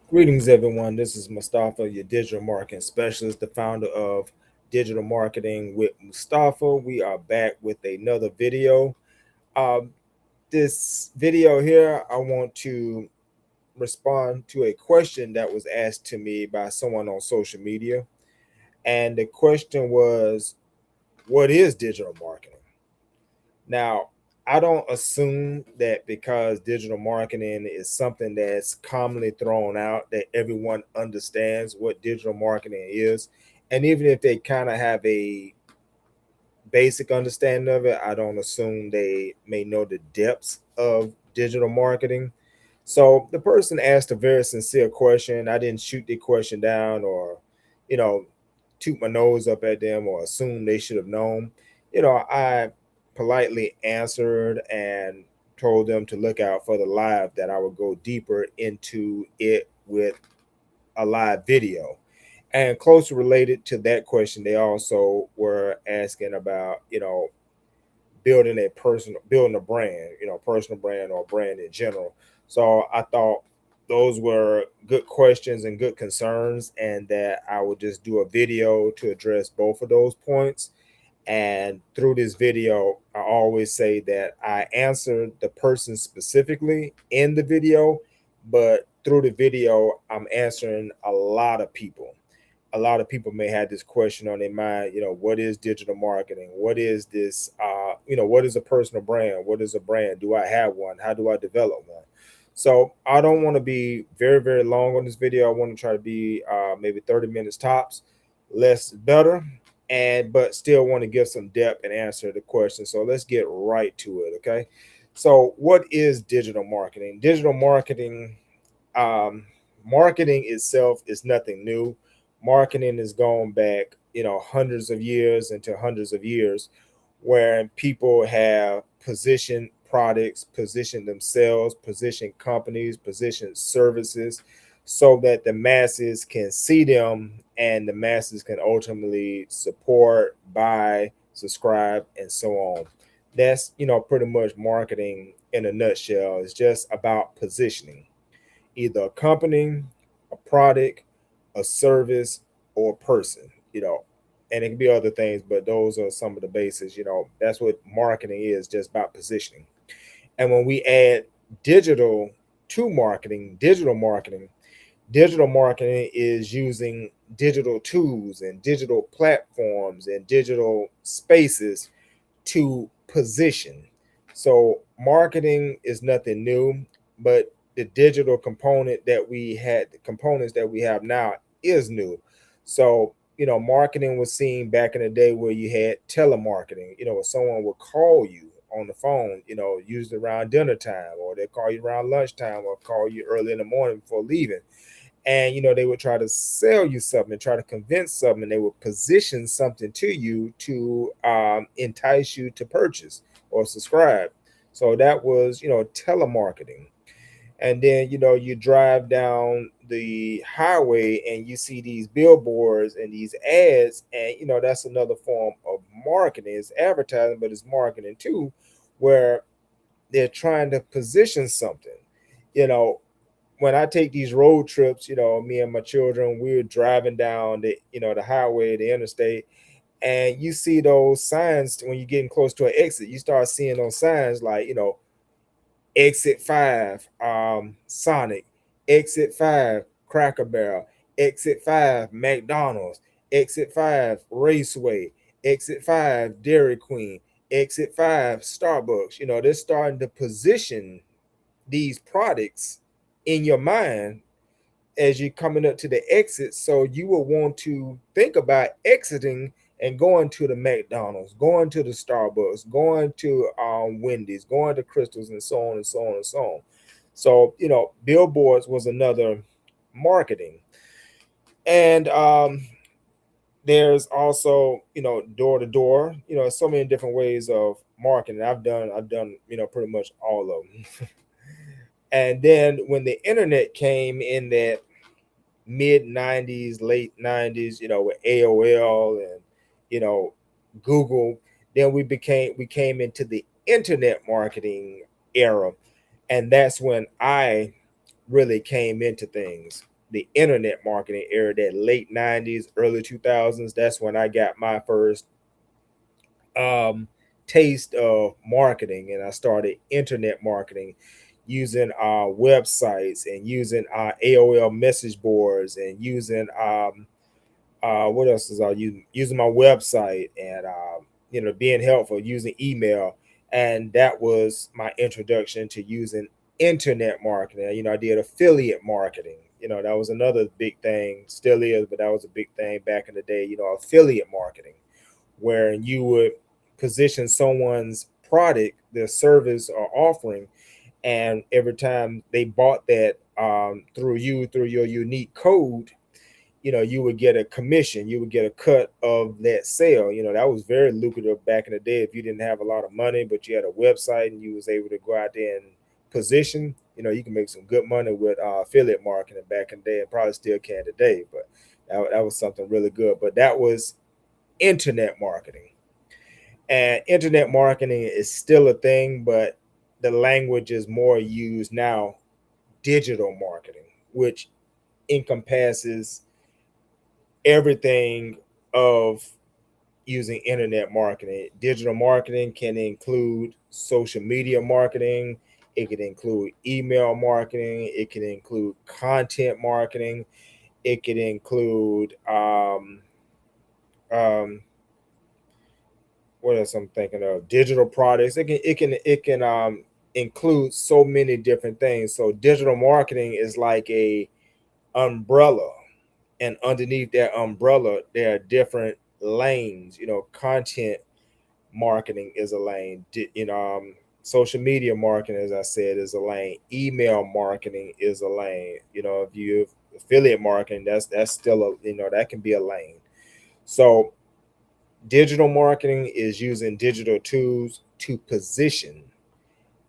Greetings, everyone. This is Mustafa, your digital marketing specialist, the founder of Digital Marketing with Mustafa. We are back with another video. Um, this video here, I want to respond to a question that was asked to me by someone on social media. And the question was, what is digital marketing? Now, I don't assume that because digital marketing is something that's commonly thrown out that everyone understands what digital marketing is. And even if they kind of have a basic understanding of it, I don't assume they may know the depths of digital marketing. So the person asked a very sincere question. I didn't shoot the question down or, you know, toot my nose up at them or assume they should have known. I politely answered and told them to look out for the live that I would go deeper into it with a live video. And closely related to that question, they also were asking about, building a brand, personal brand or brand in general. So I thought those were good questions and good concerns, and that I would just do a video to address both of those points. And through this video, I always say that I answered the person specifically in the video, but through the video, I'm answering a lot of people may have this question on their mind. What is digital marketing? What is this? What is a personal brand? What is a brand? Do I have one? How do I develop one? So I don't want to be very, very long on this video. I want to try to be maybe 30 minutes tops. Less is better, and but still want to give some depth and answer the question. So let's get right to it. Okay. So what is digital marketing? Digital marketing, um, marketing itself is nothing new. Marketing is going back, hundreds of years into hundreds of years, where people have positioned products, positioned themselves, positioned companies, positioned services, so that the masses can see them and the masses can ultimately support, buy, subscribe, and so on. That's pretty much marketing in a nutshell. It's just about positioning either a company, a product, a service, or a person, and it can be other things, but those are some of the bases. That's what marketing is, just about positioning. And when we add digital to marketing, digital marketing is using digital tools and digital platforms and digital spaces to position. So marketing is nothing new, but the digital component that we had, the components that we have now is new. So, marketing was seen back in the day where you had telemarketing, where someone would call you on the phone, usually around dinner time, or they call you around lunchtime, or call you early in the morning before leaving. And they would try to sell you something, try to convince something. They would position something to you to entice you to purchase or subscribe. So that was telemarketing. And then you drive down the highway and you see these billboards and these ads, and that's another form of marketing. It's advertising, but it's marketing too, where they're trying to position something. you know when I take these road trips, me and my children, we're driving down the highway, the interstate, and you see those signs when you're getting close to an exit. You start seeing those signs like, exit five, Sonic, exit five, Cracker Barrel, exit five, McDonald's, exit five, Raceway, exit five, Dairy Queen, exit five, Starbucks. They're starting to position these products in your mind as you're coming up to the exit. So you will want to think about exiting and going to the McDonald's, going to the Starbucks, going to Wendy's, going to Crystals, and so on and so on and so on. So, billboards was another marketing. And there's also, door to door, so many different ways of marketing. I've done, pretty much all of them. And then when the internet came in that mid 90s, late 90s, with AOL and, you know, Google, then we came into the internet marketing era. And that's when I really came into things. the internet marketing era, that late 90s, early 2000s. That's when I got my first um, taste of marketing, and I started internet marketing using websites and using AOL message boards and using what else is I using my website and being helpful using email, and that was my introduction to using internet marketing. I did affiliate marketing. That was another big thing, still is, but that was a big thing back in the day. Affiliate marketing, where you would position someone's product, their service or offering, and every time they bought that through you, through your unique code, you would get a commission, you would get a cut of that sale. That was very lucrative back in the day. If you didn't have a lot of money, but you had a website and you was able to go out there and position, you can make some good money with affiliate marketing back in the day, and probably still can today. But that was something really good. But that was internet marketing. And internet marketing is still a thing, but the language is more used now, digital marketing, which encompasses everything of using internet marketing. Digital marketing can include social media marketing, it can include email marketing, it can include content marketing, it can include um, what else I'm thinking of? Digital products. It can include so many different things. So digital marketing is like a umbrella, and underneath that umbrella there are different lanes. Content marketing is a lane. Social media marketing, as I said, is a lane. Email marketing is a lane. If you affiliate marketing, that's still that can be a lane. So digital marketing is using digital tools to position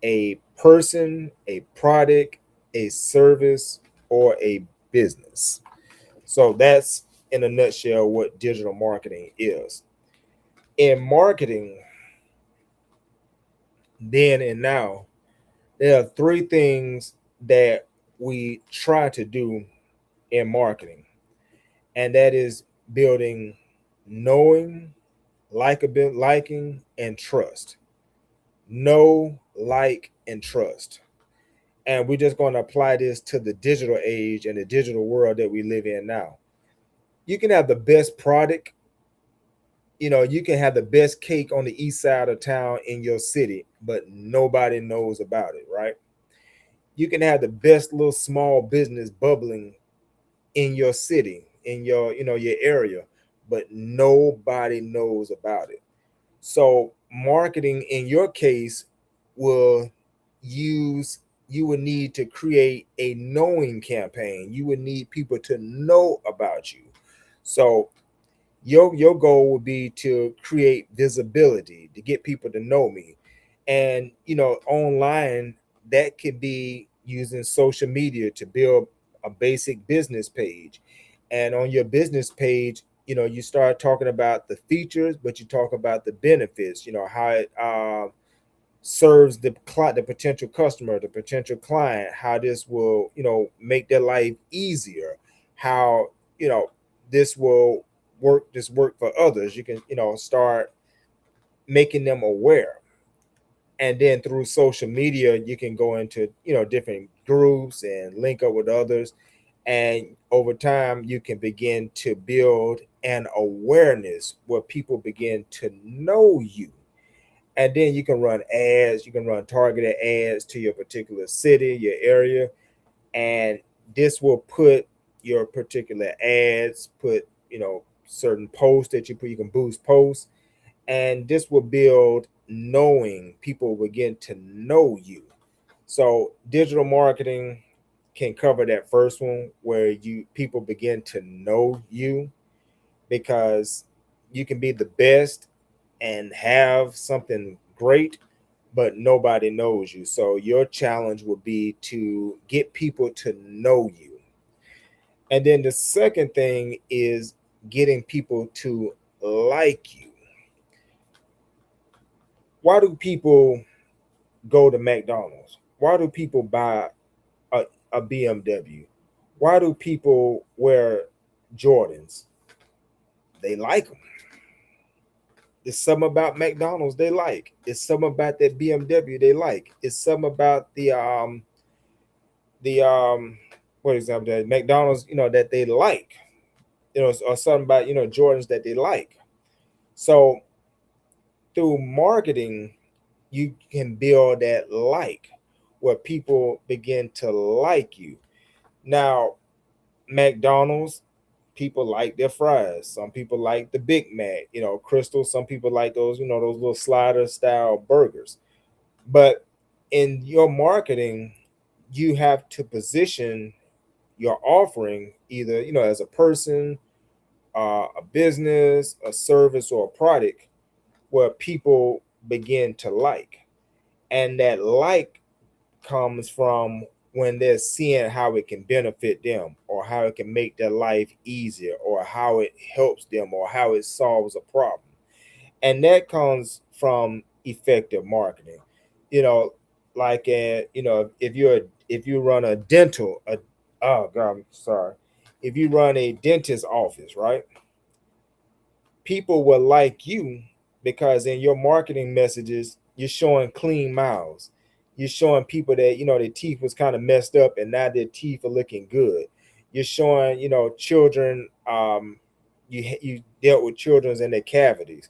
a person, a product, a service, or a business. So that's in a nutshell what digital marketing is. In marketing, then and now, there are three things that we try to do in marketing, and that is building knowing, liking, and trust. Know, like, and trust. And we're just going to apply this to the digital age and the digital world that we live in now. You can have the best product, you can have the best cake on the east side of town in your city, but nobody knows about it, right? You can have the best little small business bubbling in your city, in your area, but nobody knows about it. So marketing in your case will use you would need to create a knowing campaign. You would need people to know about you. So your goal would be to create visibility, to get people to know me. And online, that could be using social media to build a basic business page. And on your business page, you start talking about the features, but you talk about the benefits, how it serves the potential customer, the potential client, how this will make their life easier, how you know this will work for others. You can start making them aware. And then through social media, you can go into different groups and link up with others, and over time you can begin to build an awareness where people begin to know you. And then you can run ads, you can run targeted ads to your particular city, your area, and this will put your particular ads, put certain posts that you put, you can boost posts, and this will build knowing. People begin to know you. So digital marketing can cover that first one, where you people begin to know you, because you can be the best and have something great, but nobody knows you. So your challenge would be to get people to know you. And then the second thing is getting people to like you. Why do people go to McDonald's? Why do people buy a BMW? Why do people wear Jordans? They like them. It's something about McDonald's they like. It's something about that BMW they like. It's something about the what example that McDonald's, that they like. Or something about, Jordans that they like. So through marketing, you can build that like, where people begin to like you. Now, McDonald's, people like their fries. Some people like the Big Mac, Crystal. Some people like those, those little slider style burgers. But in your marketing, you have to position your offering either, as a person, a business, a service, or a product where people begin to like. And that like comes from when they're seeing how it can benefit them, or how it can make their life easier, or how it helps them, or how it solves a problem. And that comes from effective marketing. You know, like if you run a dental, oh god, I'm sorry, if you run a dentist office, right? People will like you because in your marketing messages, you're showing clean mouths. You're showing people that, their teeth was kind of messed up and now their teeth are looking good. You're showing, children, you dealt with children's in their cavities.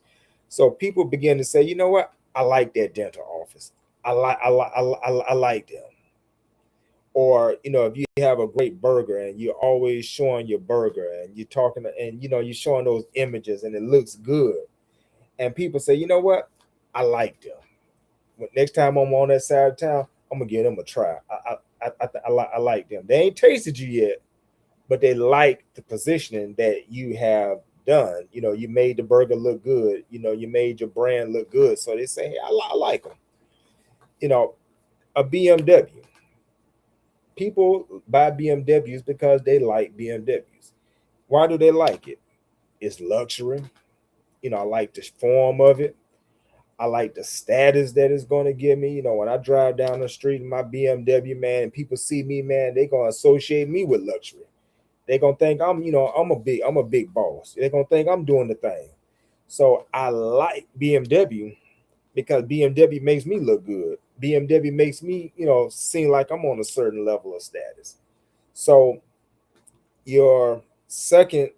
So people begin to say, you know what? I like that dental office. I like them. Or, if you have a great burger and you're always showing your burger and you're talking and, you're showing those images and it looks good, and people say, you know what, I like them. Next time I'm on that side of town, I'm gonna give them a try. I like them. They ain't tasted you yet, but they like the positioning that you have done. You made the burger look good. You made your brand look good. So they say, hey, I like them. you know a BMW. People buy BMWs because they like BMWs. Why do they like it? It's luxury. I like the form of it. I like the status that it's going to give me. When I drive down the street in my BMW, man, and people see me, man, they're going to associate me with luxury. They're going to think I'm a big boss. They're going to think I'm doing the thing. So I like BMW because BMW makes me look good. BMW makes me, seem like I'm on a certain level of status. So your second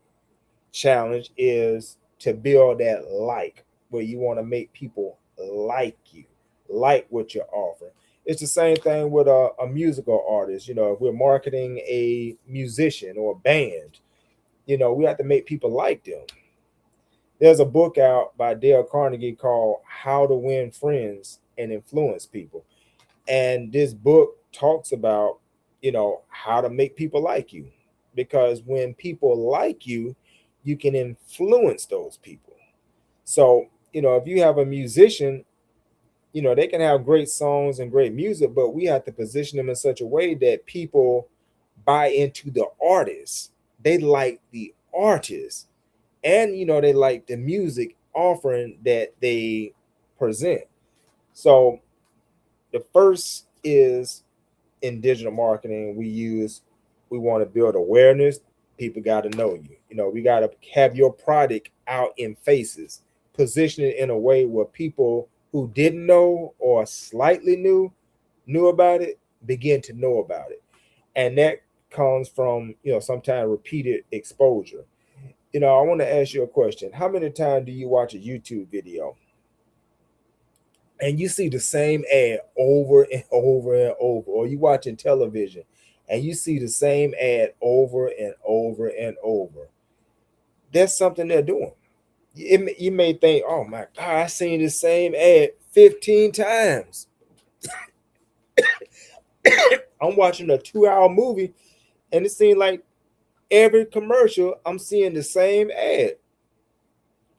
challenge is to build that like, where you want to make people like you, like what you're offering. It's the same thing with a musical artist. If we're marketing a musician or a band, we have to make people like them. There's a book out by Dale Carnegie called How to Win Friends and Influence People. And this book talks about, how to make people like you. Because when people like you can influence those people. So, if you have a musician, they can have great songs and great music, but we have to position them in such a way that people buy into the artist. They like the artist, and they like the music offering that they present. So the first is, in digital marketing, we want to build awareness. People got to know you. We got to have your product out in faces, position it in a way where people who didn't know or slightly knew about it, begin to know about it. And that comes from, sometimes repeated exposure. I want to ask you a question. How many times do you watch a YouTube video and you see the same ad over and over and over, or you watching television and you see the same ad over and over and over? That's something they're doing. You may think, oh my God, I seen the same ad 15 times. I'm watching a 2-hour movie and it seems like every commercial I'm seeing the same ad.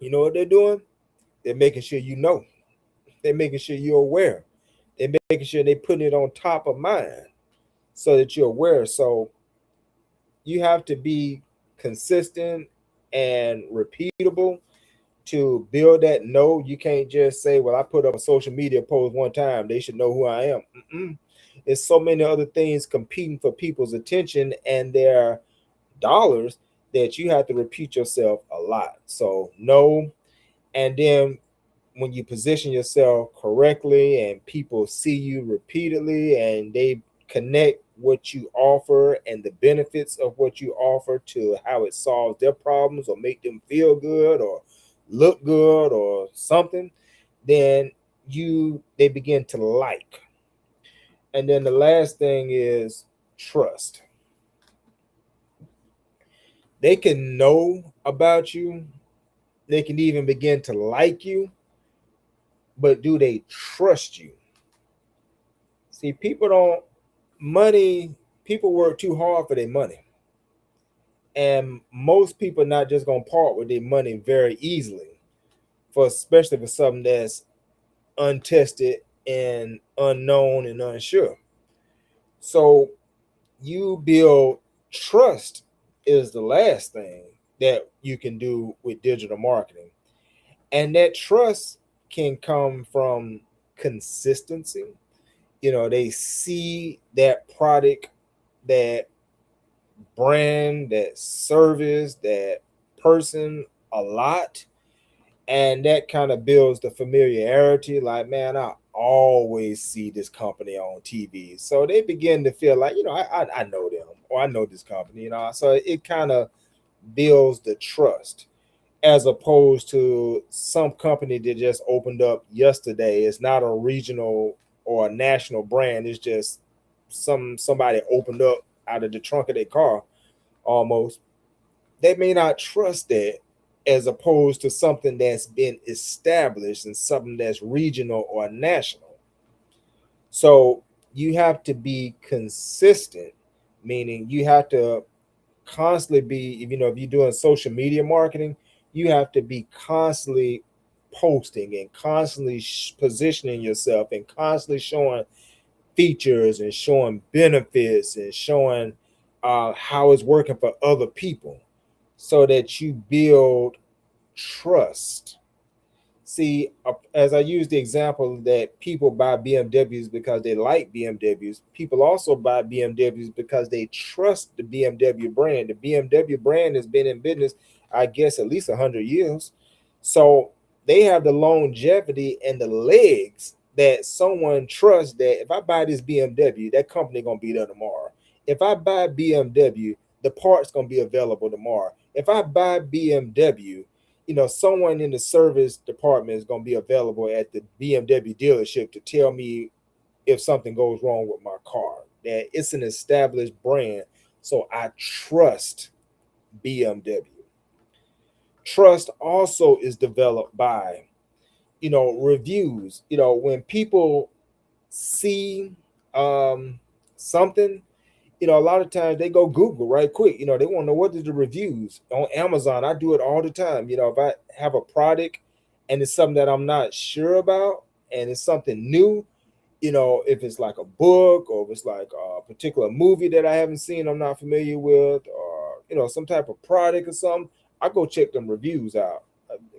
You know what they're doing? They're making sure you know. They're making sure you're aware. They're making sure they putting it on top of mind so that you're aware. So you have to be consistent and repeatable to build that know. You can't just say, well, I put up a social media post one time, they should know who I am. Mm-mm. It's so many other things competing for people's attention and their dollars that you have to repeat yourself a lot. So no, and then when you position yourself correctly and people see you repeatedly and they connect what you offer and the benefits of what you offer to how it solves their problems or make them feel good or look good or something, then they begin to like. And then the last thing is trust. They can know about you, they can even begin to like you, but do they trust you? See, people don't money, people work too hard for their money. And most people not just gonna part with their money very easily, for especially for something that's untested and unknown and unsure. So you build trust is the last thing that you can do with digital marketing. And that trust can come from consistency. They see that product, that brand, that service, that person a lot. And that kind of builds the familiarity. Like, man, I always see this company on TV. So they begin to feel like, I know them or I know this company. So it kind of builds the trust as opposed to some company that just opened up yesterday. It's not a regional or a national brand. It's just somebody opened up out of the trunk of their car almost. They may not trust that as opposed to something that's been established and something that's regional or national. So you have to be consistent, meaning you have to constantly be, if you're doing social media marketing, you have to be constantly posting and constantly positioning yourself and constantly showing features and showing benefits and showing how it's working for other people so that you build trust. See, as I use the example that people buy BMWs because they like BMWs, people also buy BMWs because they trust the BMW brand. The BMW brand has been in business, I guess, at least 100 years. So they have the longevity and the legs that someone trusts that if I buy this BMW, that company going to be there tomorrow. If I buy BMW, the parts going to be available tomorrow. If I buy BMW, someone in the service department is going to be available at the BMW dealership to tell me if something goes wrong with my car. That it's an established brand, so I trust BMW. Trust also is developed by, reviews. When people see something, a lot of times they go Google right quick. They want to know what is the reviews on Amazon. I do it all the time. If I have a product and it's something that I'm not sure about and it's something new, if it's like a book or if it's like a particular movie that I haven't seen, I'm not familiar with, or, some type of product or something, I go check them reviews out.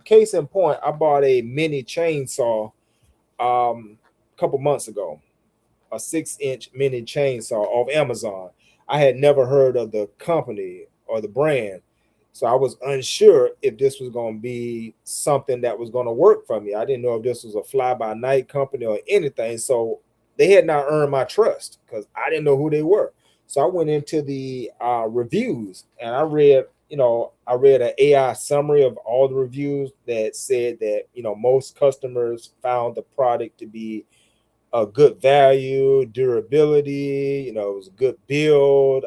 Case in point, I bought a mini chainsaw a couple months ago, a 6-inch mini chainsaw off Amazon. I had never heard of the company or the brand. So I was unsure if this was going to be something that was going to work for me. I didn't know if this was a fly by night company or anything. So they had not earned my trust because I didn't know who they were. So I went into the reviews and I read an AI summary of all the reviews that said that, most customers found the product to be a good value, durability. It was a good build.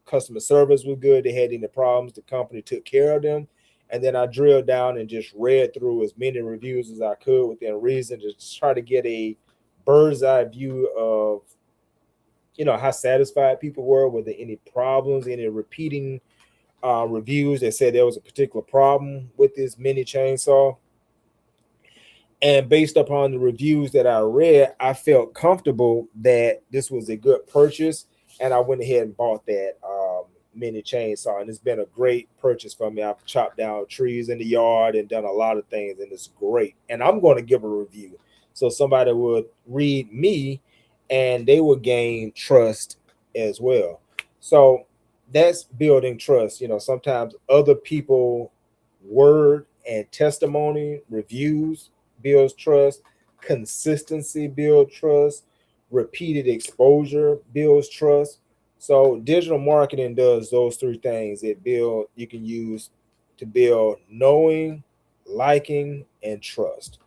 Customer service was good. They had any problems, the company took care of them. And then I drilled down and just read through as many reviews as I could within reason to try to get a bird's eye view of, how satisfied people were, were there any problems, any repeating reviews that said there was a particular problem with this mini chainsaw. And based upon the reviews that I read, I felt comfortable that this was a good purchase. And I went ahead and bought that mini chainsaw. And it's been a great purchase for me. I've chopped down trees in the yard and done a lot of things. And it's great. And I'm going to give a review. So somebody would read me and they will gain trust as well. So that's building trust. Sometimes other people word and testimony reviews builds trust, consistency builds trust, repeated exposure builds trust. So digital marketing does those three things. You can use to build knowing, liking, and trust.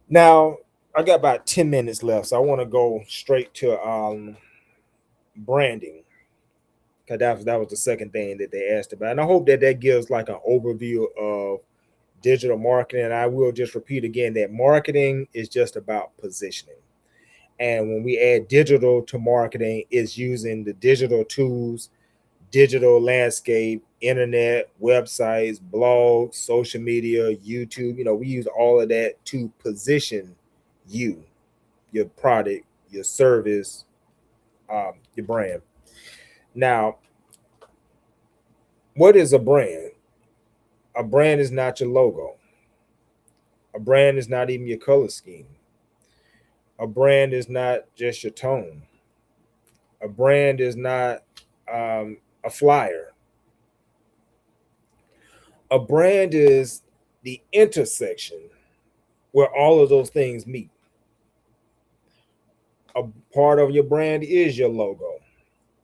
Now, I got about 10 minutes left, so I want to go straight to branding, because that was the second thing that they asked about. And I hope that that gives like an overview of digital marketing. And I will just repeat again that marketing is just about positioning. And when we add digital to marketing, is using the digital tools, digital landscape, internet, websites, blogs, social media, YouTube. We use all of that to position you, your product, your service, your brand. Now, what is a brand? A brand is not your logo. A brand is not even your color scheme. A brand is not just your tone. A brand is not a flyer. A brand is the intersection where all of those things meet. A part of your brand is your logo.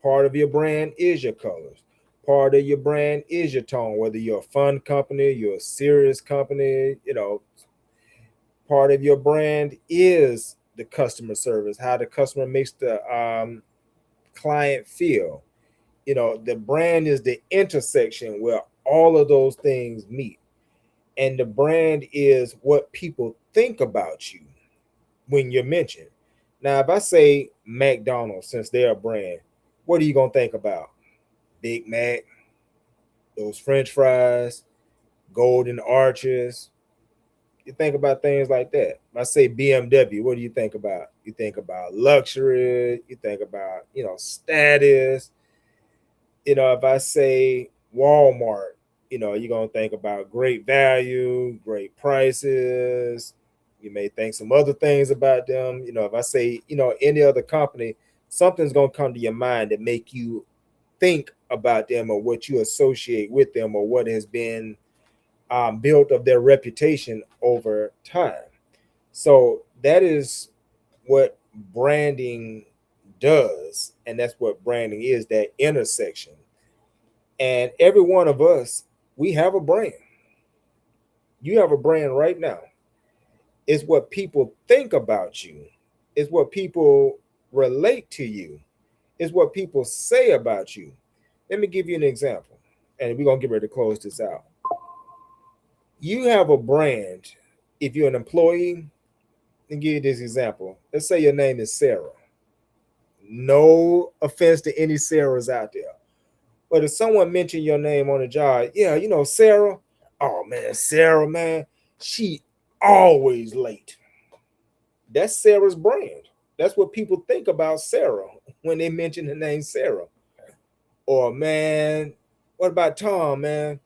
Part of your brand is your colors. Part of your brand is your tone, whether you're a fun company, you're a serious company, part of your brand is the customer service, how the customer makes the client feel. The brand is the intersection where all of those things meet. And the brand is what people think about you when you're mentioned. Now, if I say McDonald's, since they're a brand, what are you going to think about? Big Mac, those French fries, golden arches. You think about things like that. If I say BMW, what do you think about? You think about luxury, you think about, status. If I say Walmart, you're going to think about great value, great prices. You may think some other things about them. If I say, any other company, something's going to come to your mind that make you think about them or what you associate with them or what has been built of their reputation over time. So that is what branding does. And that's what branding is, that intersection. And every one of us, we have a brand. You have a brand right now. It's what people think about you, it's what people relate to you, it's what people say about you. Let me give you an example, and we're going to get ready to close this out. You have a brand if you're an employee. And give you this example. Let's say your name is Sarah. No offense to any Sarahs out there. But if someone mentioned your name on the job, yeah, Sarah. Oh man, Sarah, man, she always late. That's Sarah's brand. That's what people think about Sarah when they mention the name Sarah. Or man, what about Tom, man?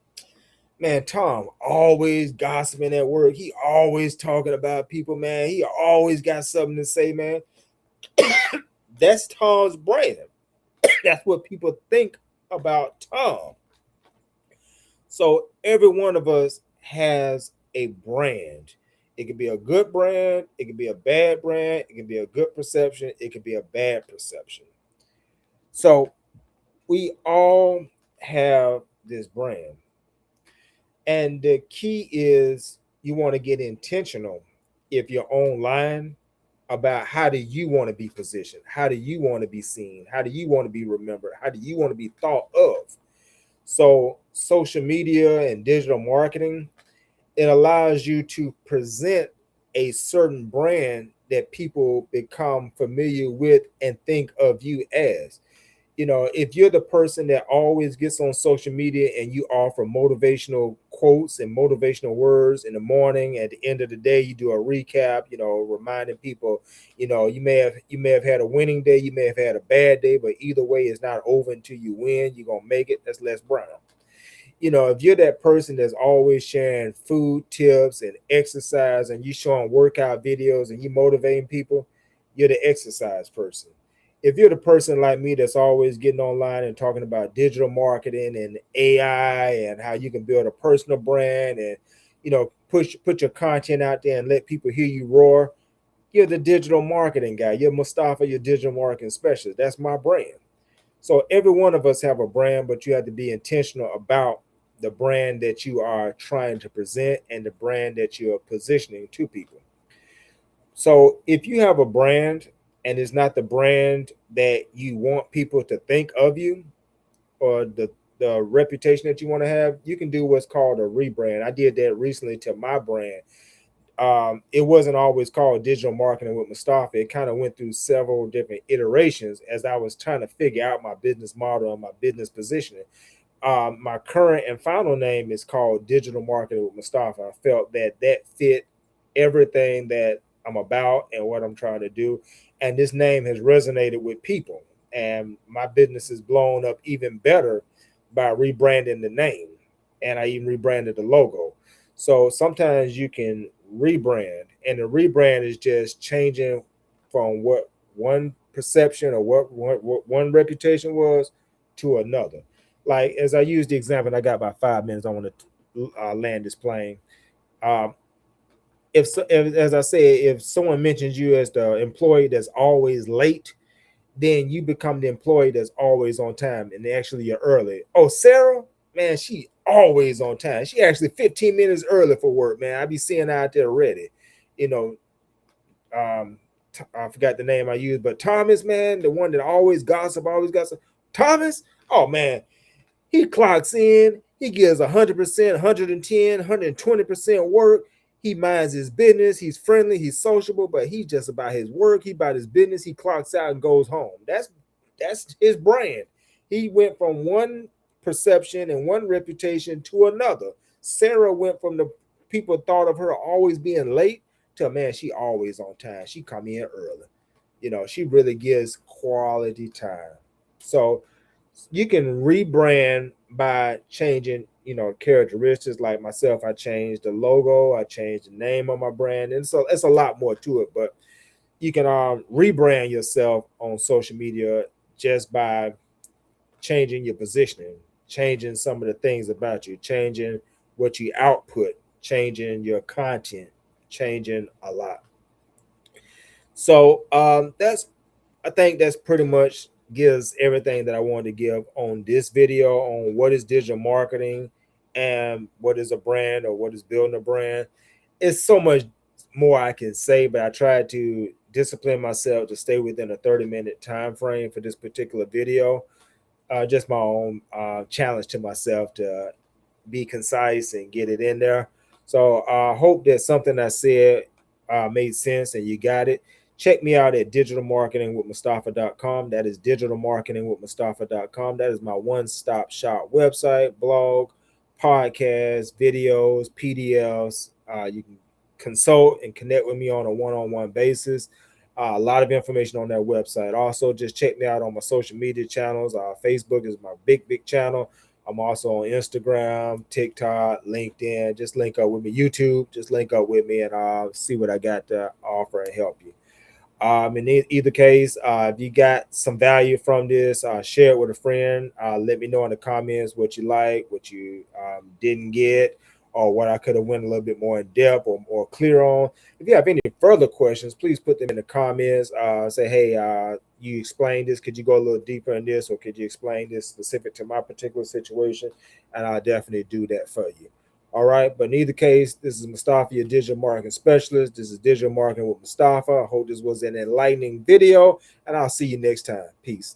Man, Tom always gossiping at work. He always talking about people, man. He always got something to say, man. That's Tom's brand. That's what people think about Tom. So every one of us has a brand. It could be a good brand, it could be a bad brand, it could be a good perception, it could be a bad perception. So we all have this brand. And the key is you want to get intentional if you're online about how do you want to be positioned? How do you want to be seen? How do you want to be remembered? How do you want to be thought of? So, social media and digital marketing, it allows you to present a certain brand that people become familiar with and think of you as. If you're the person that always gets on social media and you offer motivational quotes and motivational words in the morning, at the end of the day, you do a recap, reminding people, you may have had a winning day, you may have had a bad day, but either way, it's not over until you win. You're gonna make it. That's Les Brown. If you're that person that's always sharing food tips and exercise and you showing workout videos and you motivating people, you're the exercise person. If you're the person like me that's always getting online and talking about digital marketing and AI and how you can build a personal brand and put your content out there and let people hear you roar, you're the digital marketing guy. You're Mustafa, your digital marketing specialist. That's my brand. So every one of us have a brand, but you have to be intentional about the brand that you are trying to present and the brand that you're positioning to people. So if you have a brand and it's not the brand that you want people to think of you or the reputation that you want to have, you can do what's called a rebrand. I did that recently to my brand. It wasn't always called digital marketing with Mustafa. It kind of went through several different iterations as I was trying to figure out my business model and my business positioning. My current and final name is called Digital Marketing with Mustafa. I felt that that fit everything that I'm about and what I'm trying to do. And this name has resonated with people. And my business is blown up even better by rebranding the name. And I even rebranded the logo. So sometimes you can rebrand, and the rebrand is just changing from what one perception or what one reputation was to another. Like as I used the example, and I got about 5 minutes. I want to land this plane. Um, if, as I said, if someone mentions you as the employee that's always late, then you become the employee that's always on time, and actually you're early. Oh, Sarah, man, she always on time. She actually 15 minutes early for work, man. I be seeing her out there ready. You know, I forgot the name I used, but Thomas, man, the one that always gossip. Thomas, oh man, he clocks in, he gives 100%, 110, 120% work. He minds his business. He's friendly. He's sociable, but he's just about his work. He about his business. He clocks out and goes home. That's his brand. He went from one perception and one reputation to another. Sarah went from the people thought of her always being late to man, she always on time. She come in early. She really gives quality time. So you can rebrand by changing characteristics. Like myself, I changed the logo, I changed the name of my brand, and so it's a lot more to it. But you can rebrand yourself on social media just by changing your positioning, changing some of the things about you, changing what you output, changing your content, changing a lot. So that's I think that's pretty much gives everything that I wanted to give on this video on what is digital marketing and what is a brand or what is building a brand. It's so much more I can say, but I tried to discipline myself to stay within a 30-minute time frame for this particular video. Just my own challenge to myself to be concise and get it in there. So I hope that something I said made sense and you got it. Check me out at digitalmarketingwithmustafa.com. That is digitalmarketingwithmustafa.com. That is my one-stop shop website, blog, podcast, videos, PDFs. You can consult and connect with me on a one-on-one basis. A lot of information on that website. Also, just check me out on my social media channels. Facebook is my big channel. I'm also on Instagram, TikTok, LinkedIn. Just link up with me. YouTube, just link up with me and see what I got to offer and help you. In either case, if you got some value from this, share it with a friend. Let me know in the comments what you like, what you didn't get, or what I could have went a little bit more in depth or more clear on. If you have any further questions, please put them in the comments. Say, hey, you explained this. Could you go a little deeper in this, or could you explain this specific to my particular situation? And I'll definitely do that for you. All right. But in either case, this is Mustafa, your digital marketing specialist. This is Digital Marketing with Mustafa. I hope this was an enlightening video, and I'll see you next time. Peace.